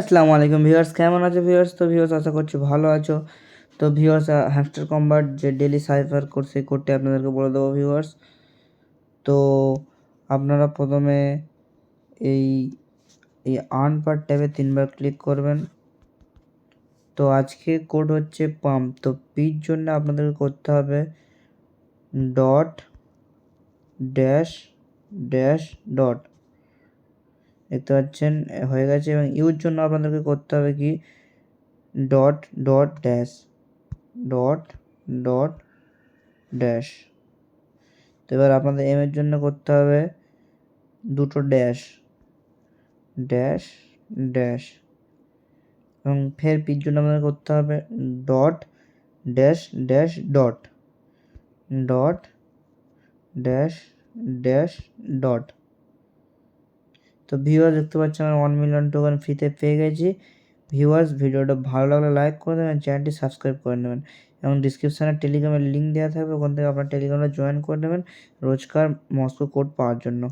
আসসালামু আলাইকুম ভিউয়ার্স, কেমন আছো ভিউয়ার্স? তো ভিউয়ার্স আশা করছি ভালো আছো। তো ভিউয়ার্স হ্যামস্টার কম্বাট যে ডেইলি সাইফার কোড সেই কোডটি আপনাদেরকে বলে দেবো ভিউয়ার্স। তো আপনারা প্রথমে এই এই আর্ন পার ট্যাবে 3 বার ক্লিক করবেন। তো আজকে কোড হচ্ছে পাম্প। তো পির জন্য আপনাদেরকে করতে হবে ডট ড্যাশ ড্যাশ ডট, দেখতে পাচ্ছেন হয়ে গেছে। এবং ইউর জন্য আপনাদেরকে করতে হবে কি dot dot dash dot dot dash. তো এবার আপনাদের এম এর জন্য করতে হবে দুটো ড্যাশ ড্যাশ ড্যাশ, এবং ফের পির জন্য আমাদের করতে হবে dot dash dash dot dot dash dash dot. তো ভিউয়ার্স দেখতে পাচ্ছেন আমরা 1 মিলিয়ন টোকেন ফ্রিতে পেয়ে গেছি। ভিউয়ার্স ভিডিওটা ভালো লাগলে লাইক করে দেবেন, চ্যানেলটি সাবস্ক্রাইব করে নেবেন এবং ডিসক্রিপশানে টেলিগ্রামের লিঙ্ক দেওয়া থাকবে, ওখান থেকে আপনার টেলিগ্রামে জয়েন করে নেবেন রোজকার মস্কো কোড পাওয়ার জন্য।